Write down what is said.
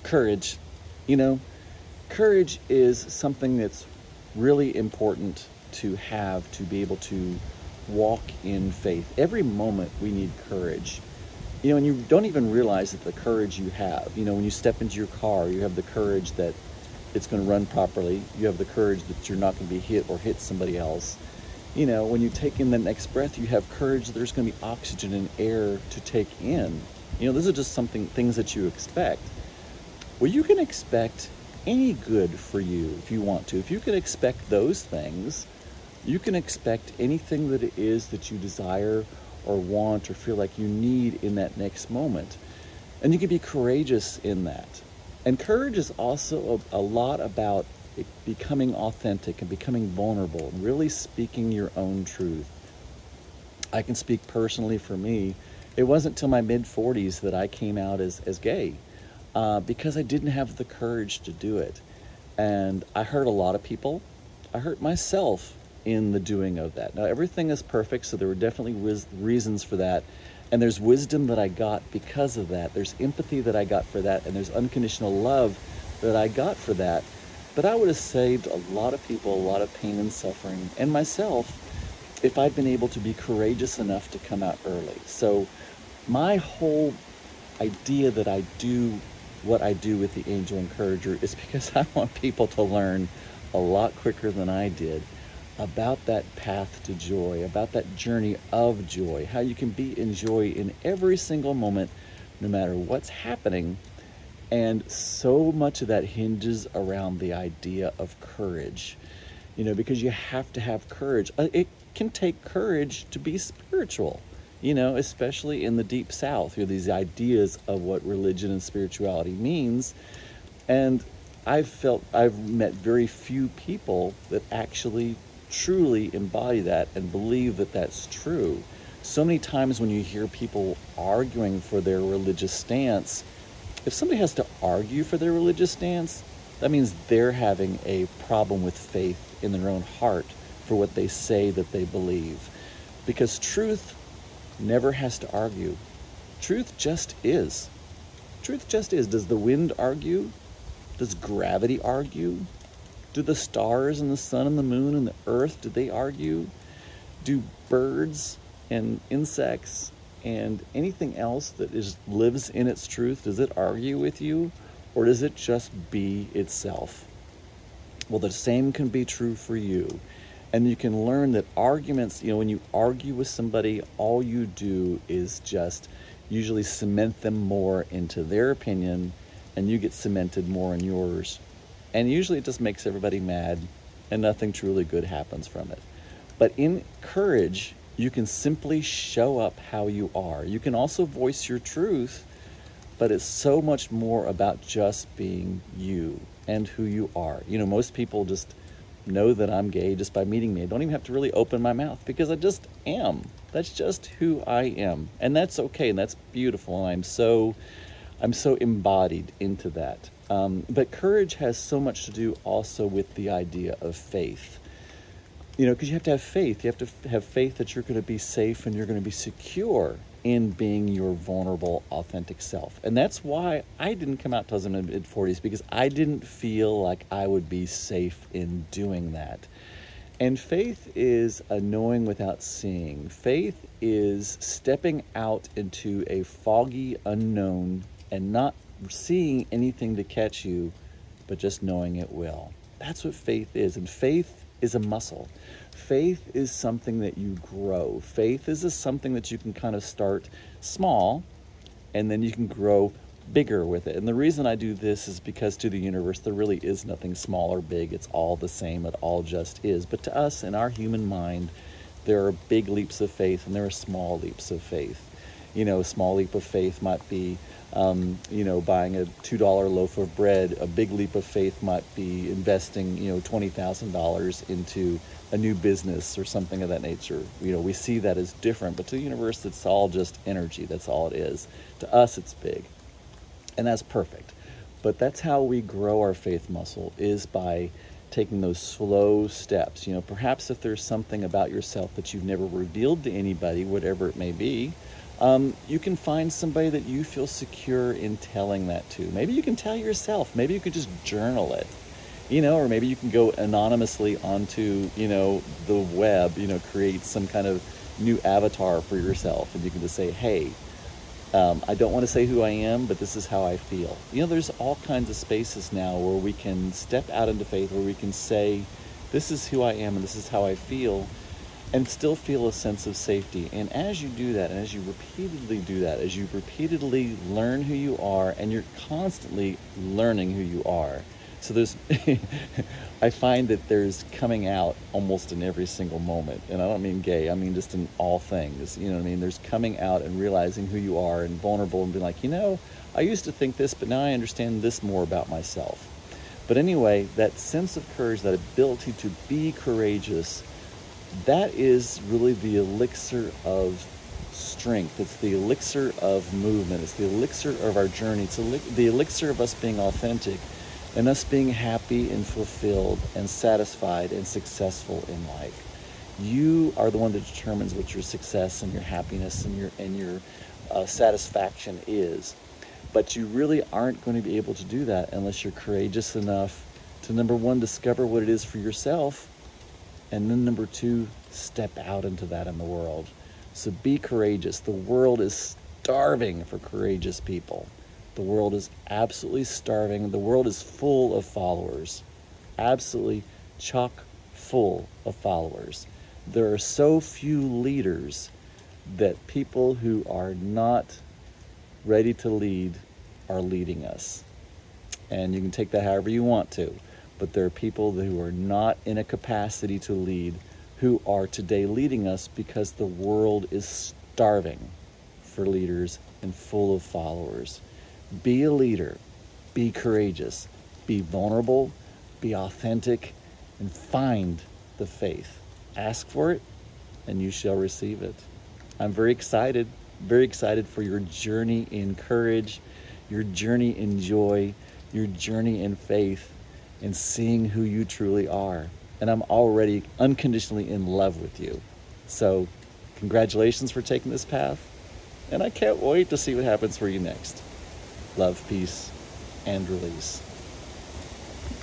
Courage. You know, courage is something that's really important to have to be able to walk in faith. Every moment we need courage. And you don't even realize that the courage you have. When you step into your car, you have the courage that it's going to run properly. You have the courage that you're not going to be hit or hit somebody else. When you take in the next breath, you have courage that there's going to be oxygen and air to take in. Those are just things that you expect. Well, you can expect any good for you if you want to. If you can expect those things, you can expect anything that it is that you desire or want or feel like you need in that next moment. And you can be courageous in that. And courage is also a lot about becoming authentic and becoming vulnerable and really speaking your own truth. I can speak personally for me. It wasn't till my mid-40s that I came out as gay because I didn't have the courage to do it. And I hurt a lot of people. I hurt myself in the doing of that. Now, everything is perfect, so there were definitely reasons for that. And there's wisdom that I got because of that. There's empathy that I got for that. And there's unconditional love that I got for that. But I would have saved a lot of people, a lot of pain and suffering, and myself, if I'd been able to be courageous enough to come out early. So my whole idea that I do what I do with the Angel Encourager is because I want people to learn a lot quicker than I did about that path to joy, about that journey of joy, how you can be in joy in every single moment, no matter what's happening. And so much of that hinges around the idea of courage, because you have to have courage. It can take courage to be spiritual, especially in the Deep South. These ideas of what religion and spirituality means. And I've met very few people that actually truly embody that and believe that that's true. So many times when you hear people arguing for their religious stance, if somebody has to argue for their religious stance, that means they're having a problem with faith in their own heart for what they say that they believe. Because truth never has to argue. Truth just is. Truth just is. Does the wind argue? Does gravity argue? Do the stars and the sun and the moon and the earth, do they argue? Do birds and insects and anything else that lives in its truth, does it argue with you, or does it just be itself? Well, the same can be true for you. And you can learn that arguments, when you argue with somebody, all you do is just usually cement them more into their opinion, and you get cemented more in yours. And usually it just makes everybody mad, and nothing truly good happens from it. But in courage, you can simply show up how you are. You can also voice your truth, but it's so much more about just being you and who you are. Most people just know that I'm gay just by meeting me. I don't even have to really open my mouth because I just am. That's just who I am. And that's okay, and that's beautiful, and I'm so embodied into that. But courage has so much to do also with the idea of faith. Because you have to have faith. You have to have faith that you're going to be safe and you're going to be secure in being your vulnerable, authentic self. And that's why I didn't come out till I was in my mid-40s, because I didn't feel like I would be safe in doing that. And faith is a knowing without seeing. Faith is stepping out into a foggy unknown and not seeing anything to catch you, but just knowing it will. That's what faith is. And faith is a muscle. Faith is something that you grow. Faith is something that you can kind of start small, and then you can grow bigger with it. And the reason I do this is because to the universe, there really is nothing small or big. It's all the same. It all just is. But to us, in our human mind, there are big leaps of faith and there are small leaps of faith. A small leap of faith might be buying a $2 loaf of bread. A big leap of faith might be investing, $20,000 into a new business or something of that nature. We see that as different, but to the universe, it's all just energy. That's all it is. To us, it's big. And that's perfect. But that's how we grow our faith muscle, is by taking those slow steps. Perhaps if there's something about yourself that you've never revealed to anybody, whatever it may be, You can find somebody that you feel secure in telling that to. Maybe you can tell yourself. Maybe you could just journal it, or maybe you can go anonymously onto, the web, create some kind of new avatar for yourself. And you can just say, hey, I don't want to say who I am, but this is how I feel. There's all kinds of spaces now where we can step out into faith, where we can say, this is who I am and this is how I feel, and still feel a sense of safety. And as you do that, and as you repeatedly do that, as you repeatedly learn who you are, and you're constantly learning who you are. So there's, I find that there's coming out almost in every single moment. And I don't mean gay, I mean just in all things. You know what I mean? There's coming out and realizing who you are and vulnerable and being like, I used to think this, but now I understand this more about myself. But anyway, that sense of courage, that ability to be courageous, that is really the elixir of strength. It's the elixir of movement. It's the elixir of our journey. It's the elixir of us being authentic and us being happy and fulfilled and satisfied and successful in life. You are the one that determines what your success and your happiness and your satisfaction is. But you really aren't going to be able to do that unless you're courageous enough to, number one, discover what it is for yourself, and then number two, step out into that in the world. So be courageous. The world is starving for courageous people. The world is absolutely starving. The world is full of followers. Absolutely chock full of followers. There are so few leaders that people who are not ready to lead are leading us. And you can take that however you want to. But there are people who are not in a capacity to lead who are today leading us because the world is starving for leaders and full of followers. Be a leader. Be courageous. Be vulnerable. Be authentic. And find the faith. Ask for it, and you shall receive it. I'm very excited for your journey in courage, your journey in joy, your journey in faith, and seeing who you truly are. And I'm already unconditionally in love with you. So congratulations for taking this path. And I can't wait to see what happens for you next. Love, peace, and release.